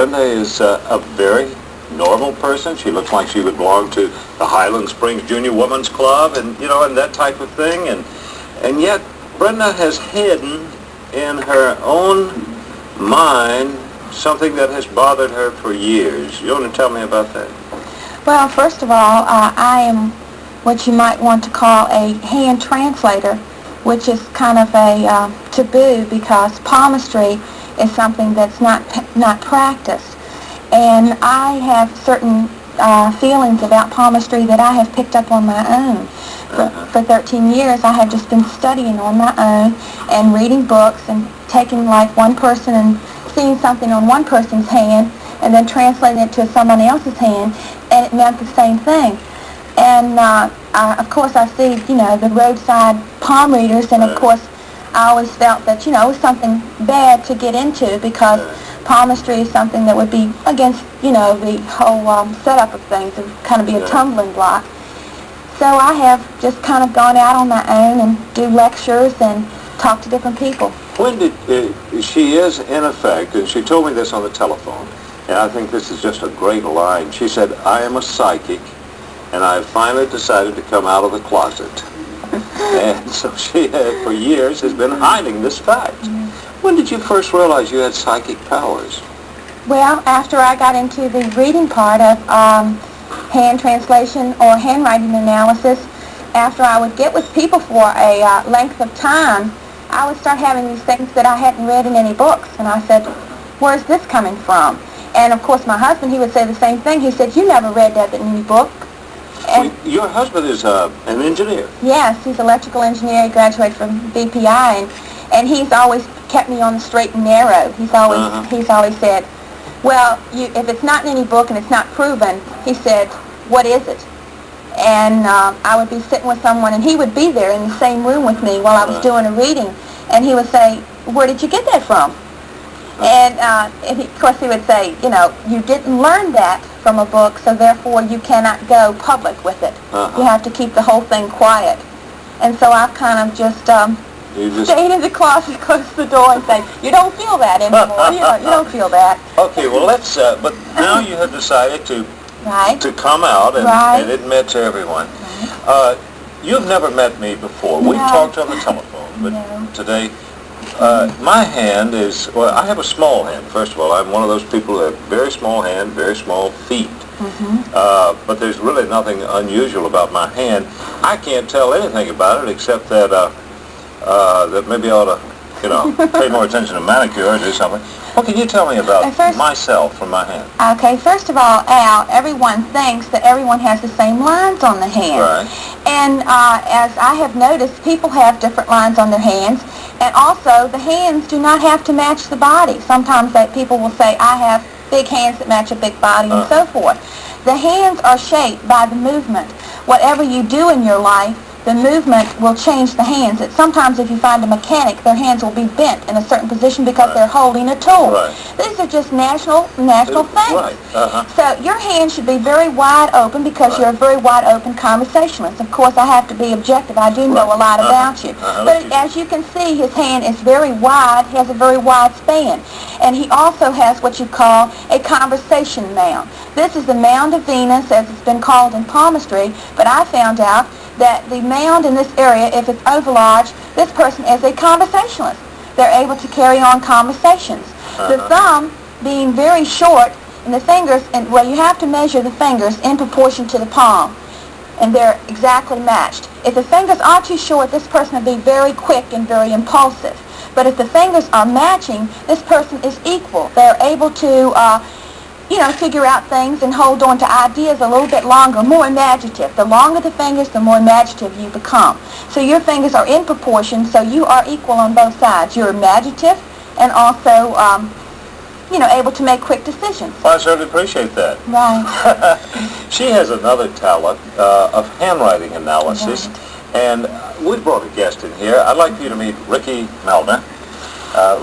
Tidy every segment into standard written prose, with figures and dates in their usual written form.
Brenda is a very normal person. She looks like she would belong to the Highland Springs Junior Women's Club and, you know, and that type of thing. And yet Brenda has hidden in her own mind something that has bothered her for years. You want to tell me about that? Well, first of all, I am what you might want to call a hand translator, which is kind of a taboo because palmistry is something that's not practiced. And I have certain feelings about palmistry that I have picked up on my own. For 13 years, I have just been studying on my own and reading books and taking like one person and seeing something on one person's hand and then translating it to someone else's hand, and it meant the same thing. And of course, I see, you know, the roadside palm readers, and of course, I always felt that, you know, it was something bad to get into because palmistry is something that would be against, you know, the whole setup of things. It would kind of be a tumbling block. So I have just kind of gone out on my own and do lectures and talk to different people. When did, she is in effect, and she told me this on the telephone, and I think this is just a great line. She said, I am a psychic, and I have finally decided to come out of the closet. And so she, for years, has been hiding this fact. When did you first realize you had psychic powers? Well, after I got into the reading part of hand translation or handwriting analysis, after I would get with people for a length of time, I would start having these things that I hadn't read in any books. And I said, where's this coming from? And of course, my husband, he would say the same thing. He said, you never read that in any book. And your husband is an engineer. Yes, he's an electrical engineer. He graduated from BPI, and he's always kept me on the straight and narrow. He's always said, well, if it's not in any book and it's not proven, he said, what is it? And I would be sitting with someone, and he would be there in the same room with me while I was doing a reading, and he would say, where did you get that from? And of course he would say, you know, you didn't learn that from a book, so therefore you cannot go public with it. You have to keep the whole thing quiet. And so I've kind of just stayed in the closet, closed the door, and say, you don't feel that anymore. You don't feel that. Okay, well let's, but now you have decided to come out and admit to everyone. You've never met me before. We've talked on the telephone, but today, my hand is, well, I have a small hand, first of all. I'm one of those people who have very small hand, very small feet. But there's really nothing unusual about my hand. I can't tell anything about it except that that maybe I ought to, you know, pay more attention to manicure or do something. What can you tell me about myself from my hand? Okay, first of all, Al, everyone thinks that everyone has the same lines on the hand. And as I have noticed, people have different lines on their hands. And also, the hands do not have to match the body. Sometimes people will say, I have big hands that match a big body and so forth. The hands are shaped by the movement. Whatever you do in your life, the movement will change the hands. Sometimes if you find a mechanic, their hands will be bent in a certain position because they're holding a tool. These are just natural things. So your hand should be very wide open because you're a very wide open conversationalist. Of course, I have to be objective. I do know a lot about you. But as you can see, his hand is very wide. He has a very wide span. And he also has what you call a conversation mound. This is the mound of Venus, as it's been called in palmistry, but I found out that the mound in this area, if it's overlarge, this person is a conversationalist. They're able to carry on conversations. The thumb being very short, and the fingers, and well, you have to measure the fingers in proportion to the palm, and they're exactly matched. If the fingers are too short, this person will be very quick and very impulsive. But if the fingers are matching, this person is equal. They're able to figure out things and hold on to ideas a little bit longer, more imaginative. The longer the fingers, the more imaginative you become. So your fingers are in proportion, so you are equal on both sides. You're imaginative and also, able to make quick decisions. Well, I certainly appreciate that. She has another talent of handwriting analysis, and we brought a guest in here. I'd like for you to meet Ricky Melner.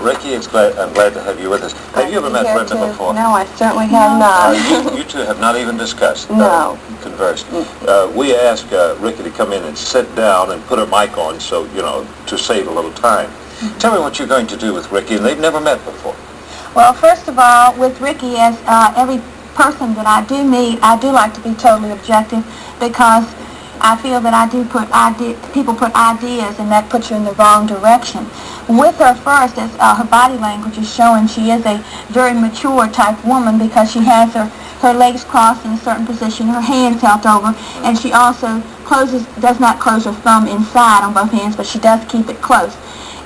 Ricky, I'm glad to have you with us. Have you ever met Brenda before? No, I certainly have not. You two have not even discussed, conversed. Mm-mm. We asked Ricky to come in and sit down and put her mic on so, to save a little time. Tell me what you're going to do with Ricky, and they've never met before. Well, first of all, with Ricky, as every person that I do meet, I do like to be totally objective because I feel that people put ideas and that puts you in the wrong direction. With her first, as her body language is showing, she is a very mature type woman because she has her legs crossed in a certain position, her hands held over, and she also does not close her thumb inside on both hands, but she does keep it close.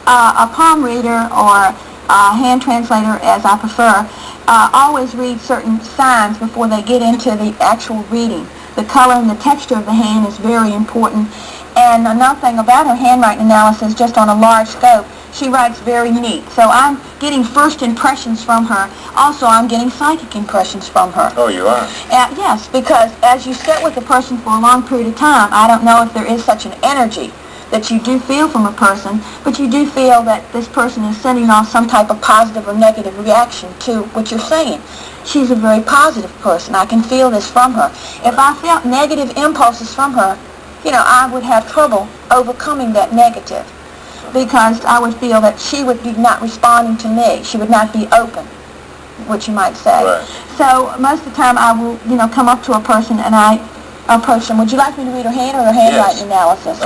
A palm reader or a hand translator, as I prefer, always read certain signs before they get into the actual reading. The color and the texture of the hand is very important. And another thing about her handwriting analysis, just on a large scope, she writes very neat. So I'm getting first impressions from her. Also, I'm getting psychic impressions from her. Oh, you are? Yes, because as you sit with a person for a long period of time, I don't know if there is such an energy that you do feel from a person, but you do feel that this person is sending off some type of positive or negative reaction to what you're saying. She's a very positive person. I can feel this from her. If I felt negative impulses from her, I would have trouble overcoming that negative because I would feel that she would be not responding to me. She would not be open, what you might say. Right. So most of the time I will, come up to a person and I approach them. Would you like me to read her hand or her handwriting analysis?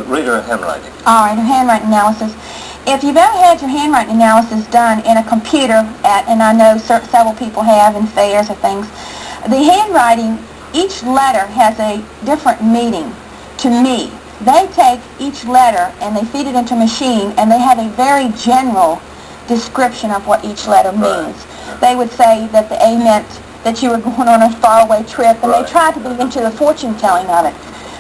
Read her handwriting. All right, her handwriting analysis. If you've ever had your handwriting analysis done in a computer, and I know several people have in fairs or things, the handwriting, each letter has a different meaning to me. They take each letter and they feed it into a machine, and they have a very general description of what each letter means. Right. They would say that the A meant that you were going on a faraway trip, and they tried to be into the fortune telling of it.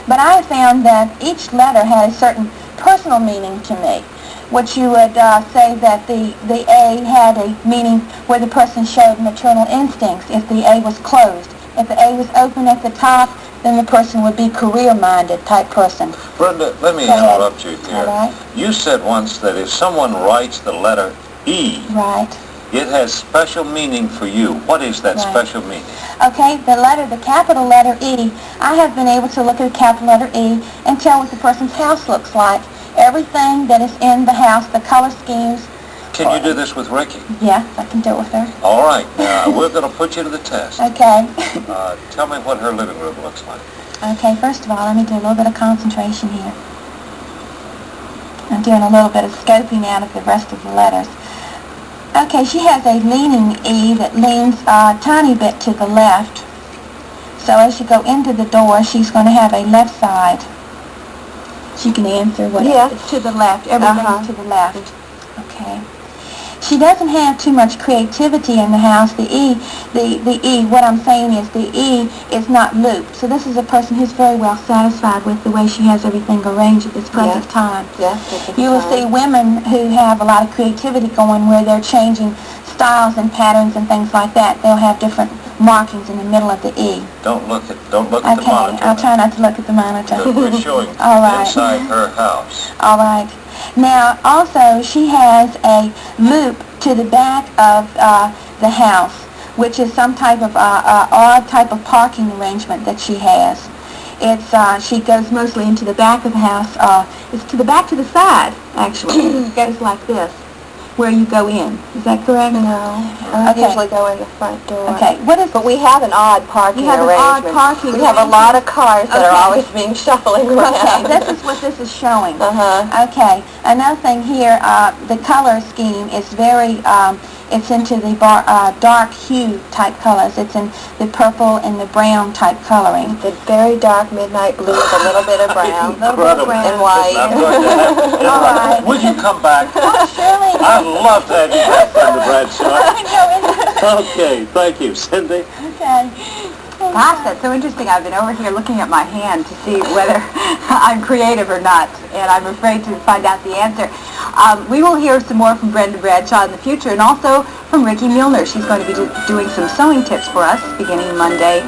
But I have found that each letter has a certain personal meaning to me. What you would say that the A had a meaning where the person showed maternal instincts if the A was closed. If the A was open at the top, then the person would be career-minded type person. Brenda, let me interrupt you here. All right. You said once that if someone writes the letter E, right, it has special meaning for you. What is that special meaning? Okay, the capital letter E, I have been able to look at the capital letter E and tell what the person's house looks like. Everything that is in the house, the color schemes. Can you do this with Ricky? Yes, I can do it with her. All right. Now, we're going to put you to the test. Okay. Tell me what her living room looks like. Okay, first of all, let me do a little bit of concentration here. I'm doing a little bit of scoping out of the rest of the letters. Okay, she has a leaning E that leans a tiny bit to the left. So as you go into the door, she's going to have a left side. She can answer what it's to the left. Everything's to the left. Okay. She doesn't have too much creativity in the house. The E, what I'm saying is the E is not looped. So this is a person who's very well satisfied with the way she has everything arranged at this present time. Yes, you will see women who have a lot of creativity going where they're changing styles and patterns and things like that. They'll have different markings in the middle of the E. Don't look at the monitor. Okay, I'll try not to look at the monitor. We're showing inside her house. All right. Now, also, she has a loop to the back of the house, which is some type of odd type of parking arrangement that she has. It's she goes mostly into the back of the house. It's to the back to the side, actually. It goes like this, where you go in. Is that correct? No. I usually go in the front door. Okay. But we have an odd parking arrangement. We have a lot of cars that are always being shuffling around. Okay, this is what this is showing. Okay. Another thing here, the color scheme is very, it's into the dark hue type colors. It's in the purple and the brown type coloring. The very dark midnight blue with a little bit of brown. And white. All right. Would you come back? Oh, surely. I'd love to have you back from the BRADSHAW. Okay, thank you. Cindy? Okay. Gosh, that's so interesting. I've been over here looking at my hand to see whether I'm creative or not, and I'm afraid to find out the answer. We will hear some more from Brenda Bradshaw in the future, and also from Ricky Milner. She's going to be doing some sewing tips for us beginning Monday.